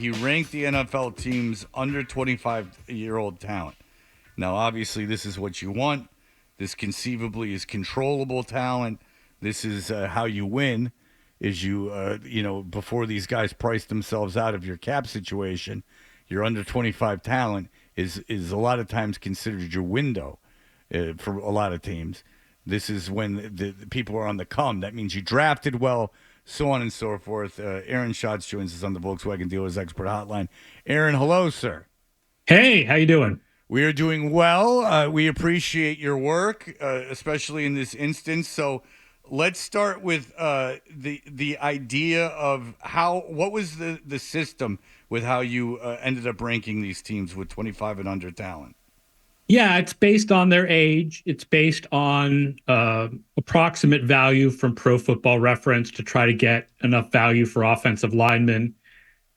He ranked the NFL teams under 25-year-old talent. Now, obviously, this is what you want. This conceivably is controllable talent. This is how you win. Is before these guys price themselves out of your cap situation, your under 25 talent is a lot of times considered your window for a lot of teams. This is when the people are on the come. That means you drafted well, so on and so forth. Aaron Schatz joins us on the Volkswagen Dealers Expert Hotline. Aaron, hello, sir. Hey, how you doing? We are doing well. We appreciate your work, especially in this instance. So let's start with the idea of what was the system with how you ended up ranking these teams with 25 and under talent. Yeah, it's based on their age. It's based on approximate value from Pro Football Reference to try to get enough value for offensive linemen.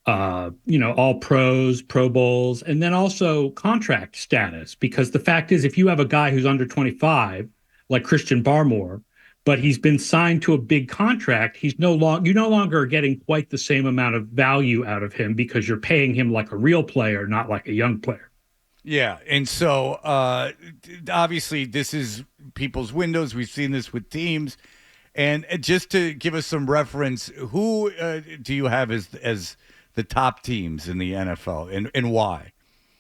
All pros, Pro Bowls, and then also contract status. Because the fact is, if you have a guy who's under 25, like Christian Barmore, but he's been signed to a big contract, you no longer are getting quite the same amount of value out of him because you're paying him like a real player, not like a young player. Yeah, and so obviously this is people's windows. We've seen this with teams. And just to give us some reference, who do you have as the top teams in the NFL and why?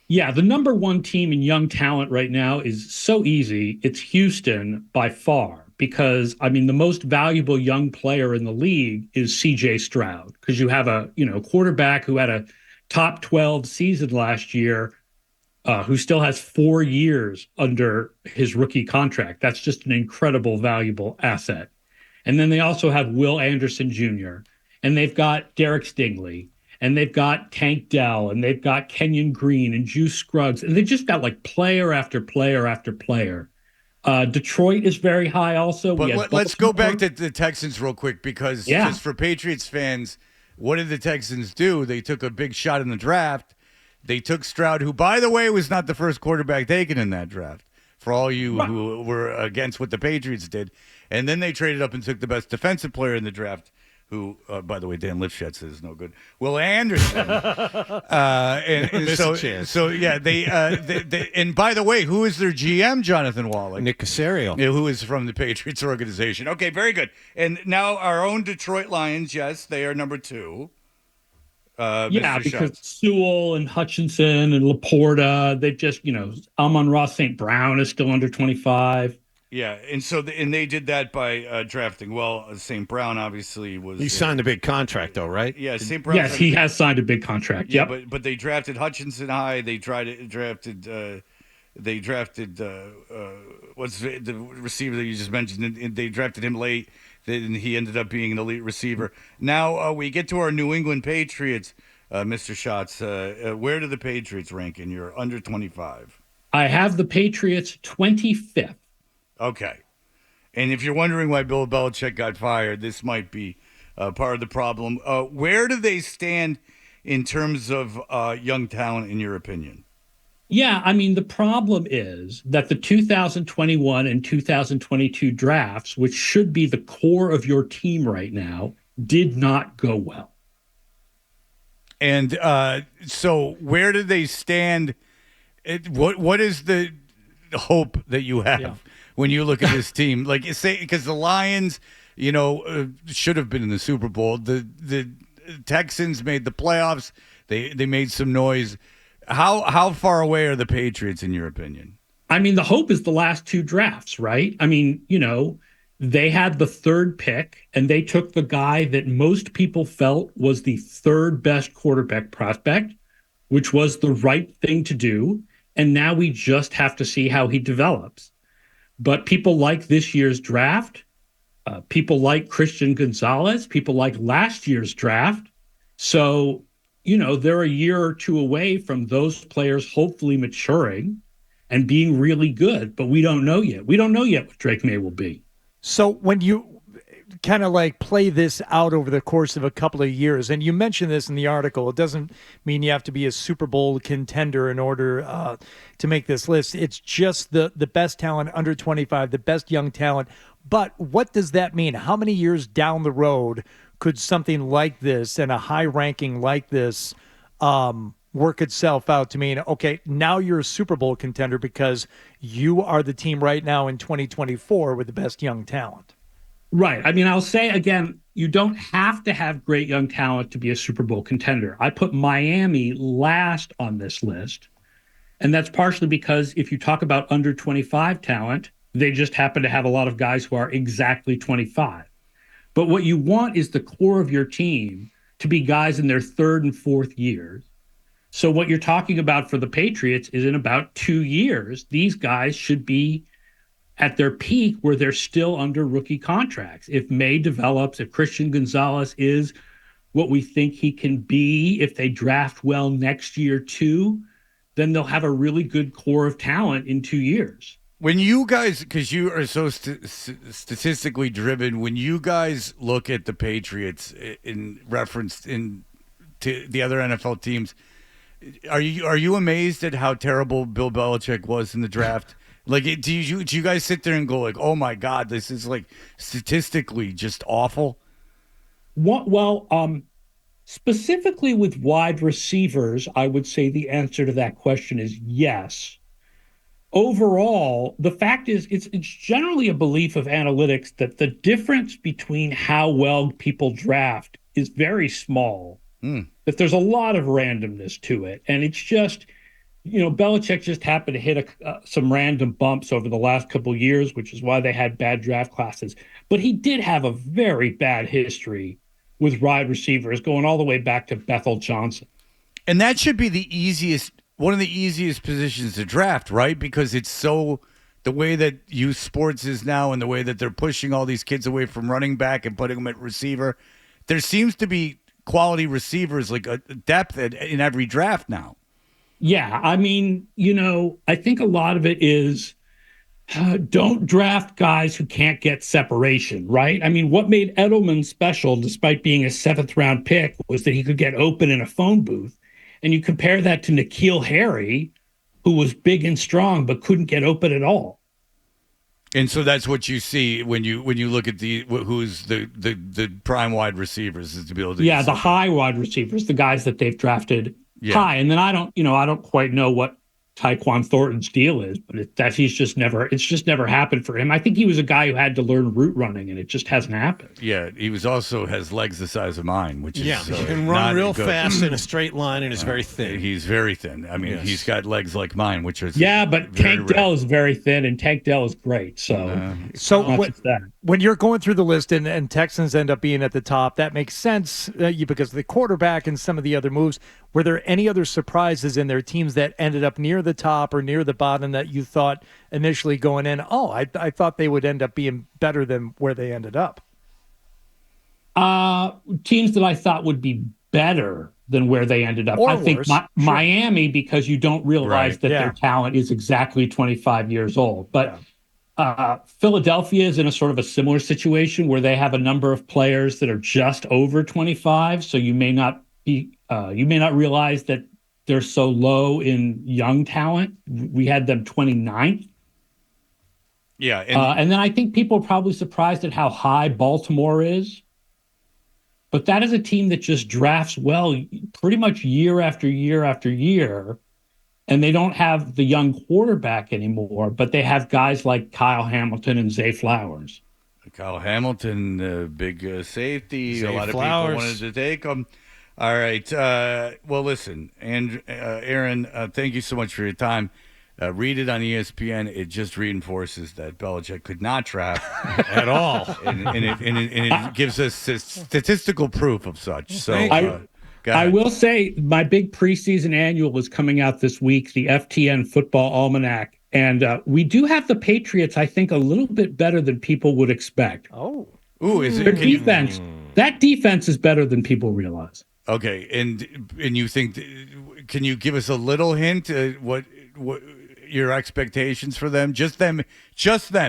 Yeah, the number one team in young talent right now is so easy. It's Houston by far because, the most valuable young player in the league is C.J. Stroud because you have a quarterback who had a top 12 season last year who still has 4 years under his rookie contract. That's just an incredible, valuable asset. And then they also have Will Anderson Jr., and they've got Derek Stingley, and they've got Tank Dell, and they've got Kenyon Green and Juice Scruggs, and they just got like player after player after player. Detroit is very high also. But let's go back to the Texans real quick because just for Patriots fans, what did the Texans do? They took a big shot in the draft. They took Stroud, who, by the way, was not the first quarterback taken in that draft, for all you who were against what the Patriots did. And then they traded up and took the best defensive player in the draft, who, by the way, Dan Lifshitz says is no good. Will Anderson. And by the way, who is their GM, Jonathan Wallach? Nick Caserio. Who is from the Patriots organization. Okay, very good. And now our own Detroit Lions, yes, they are number 2. Because Sewell and Hutchinson and Laporta, they just, Amon-Ra St. Brown is still under 25. Yeah, and so they did that by drafting. Well, St. Brown obviously was. He signed a big contract, though, right? Yeah, St. Brown. Yes, he has signed a big contract. Yeah, yep. but they drafted Hutchinson high. They drafted. What's the receiver that you just mentioned? And they drafted him late. Then he ended up being an elite receiver. Now we get to our New England Patriots, Mr. Schatz. Where do the Patriots rank in your under 25? I have the Patriots 25th. Okay. And if you're wondering why Bill Belichick got fired, this might be part of the problem. Where do they stand in terms of young talent, in your opinion? Yeah, the problem is that the 2021 and 2022 drafts, which should be the core of your team right now, did not go well. And so where do they stand? What is the hope that you have when you look at this team? Like, say, because the Lions, should have been in the Super Bowl. The Texans made the playoffs. They made some noise. How far away are the Patriots in your opinion? The hope is the last 2 drafts, right? They had the 3rd pick and they took the guy that most people felt was the 3rd best quarterback prospect, which was the right thing to do. And now we just have to see how he develops. But people like this year's draft. People like Christian Gonzalez. People like last year's draft. So they're a year or 2 away from those players hopefully maturing and being really good, but we don't know yet. We don't know yet what Drake May will be. So when you kind of like play this out over the course of a couple of years, and you mentioned this in the article, it doesn't mean you have to be a Super Bowl contender in order to make this list. It's just the best talent under 25, the best young talent. But what does that mean? How many years down the road could something like this and a high ranking like this work itself out to mean, okay, now you're a Super Bowl contender because you are the team right now in 2024 with the best young talent? Right. I mean, I'll say again, you don't have to have great young talent to be a Super Bowl contender. I put Miami last on this list. And that's partially because if you talk about under 25 talent, they just happen to have a lot of guys who are exactly 25. But what you want is the core of your team to be guys in their third and fourth years. So what you're talking about for the Patriots is in about 2 years, these guys should be at their peak where they're still under rookie contracts. If May develops, if Christian Gonzalez is what we think he can be, if they draft well next year too, then they'll have a really good core of talent in 2 years. When you guys, because you are so statistically driven, when you guys look at the Patriots in reference to the other NFL teams, are you amazed at how terrible Bill Belichick was in the draft? Like, do you guys sit there and go like, oh my God, this is like statistically just awful? Specifically with wide receivers, I would say the answer to that question is yes. Overall, the fact is it's generally a belief of analytics that the difference between how well people draft is very small, that there's a lot of randomness to it. And it's just, Belichick just happened to hit some random bumps over the last couple of years, which is why they had bad draft classes. But he did have a very bad history with wide receivers going all the way back to Bethel Johnson. And that should be one of the easiest positions to draft, right? Because it's so, the way that youth sports is now and the way that they're pushing all these kids away from running back and putting them at receiver, there seems to be quality receivers, like a depth in every draft now. Yeah, I mean, I think a lot of it is don't draft guys who can't get separation, right? I mean, what made Edelman special, despite being a 7th-round pick, was that he could get open in a phone booth. And you compare that to N'Keal Harry, who was big and strong but couldn't get open at all. And so that's what you see when you look at who's the prime wide receivers, is to be able to the high wide receivers, the guys that they've drafted high. And then I don't quite know what Tyquan Thornton's deal is, but it's just never happened for him. I think he was a guy who had to learn route running, and it just hasn't happened. Yeah, he has legs the size of mine, which is he can run real fast in a straight line, and is very thin. He's very thin. I mean, He's got legs like mine, which is but Tank Dell is very thin, and Tank Dell is great. When you're going through the list and Texans end up being at the top, that makes sense because of the quarterback and some of the other moves. Were there any other surprises in their teams that ended up near the top or near the bottom that you thought initially going in, I thought they would end up being better than where they ended up? Teams that I thought would be better than where they ended up. I think Miami, because you don't realize that their talent is exactly 25 years old. But Philadelphia is in a sort of a similar situation where they have a number of players that are just over 25. So you may not realize that they're so low in young talent. We had them 29th. Yeah. And then I think people are probably surprised at how high Baltimore is. But that is a team that just drafts well pretty much year after year after year. And they don't have the young quarterback anymore, but they have guys like Kyle Hamilton and Zay Flowers. Kyle Hamilton, big safety. Zay a lot Flowers. Of people wanted to take him. All right. Well, listen, and Aaron, thank you so much for your time. Read it on ESPN. It just reinforces that Belichick could not draft at all, and it gives us statistical proof of such. So I will say my big preseason annual is coming out this week, the FTN Football Almanac, and we do have the Patriots, I think, a little bit better than people would expect. Oh, is it their defense? That defense is better than people realize. Okay, and you think? Can you give us a little hint? What your expectations for them? Just them.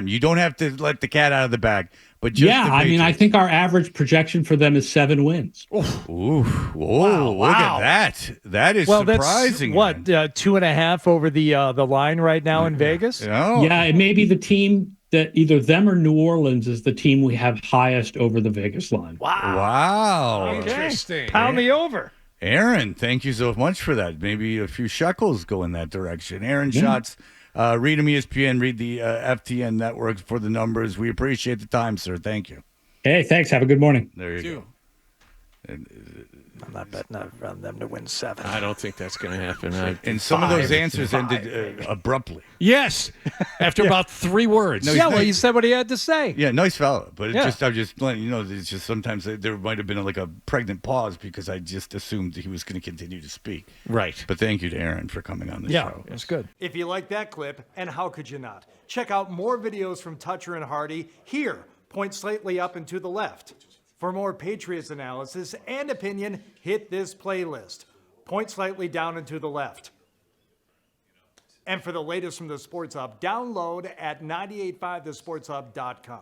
You don't have to let the cat out of the bag. But just I mean, I think our average projection for them is 7 wins. Ooh, wow. Look at that. That is surprising. That's, 2.5 over the line right now in Vegas? Yeah, it may be the team that either them or New Orleans is the team we have highest over the Vegas line. Wow. Interesting. Pound me over. Aaron, thank you so much for that. Maybe a few shekels go in that direction. Aaron Schatz, read him ESPN, read the FTN network for the numbers. We appreciate the time, sir. Thank you. Hey, thanks. Have a good morning. There you go. I'm not betting on them to win 7. I don't think that's going to happen. And some of those answers ended abruptly. Yes, after about 3 words. No, Yeah, well, you said what he had to say. Yeah, nice fella. But Yeah. I'm just letting you know, it's just sometimes there might have been like a pregnant pause because I just assumed he was going to continue to speak. Right. But thank you to Aaron for coming on the Yeah, show. it's good. If you like that clip, and how could you not? Check out more videos from Toucher and Hardy here. Point slightly up and to the left. For more Patriots analysis and opinion, hit this playlist. Point slightly down and to the left. And for the latest from the Sports Hub, download at 985thesportshub.com.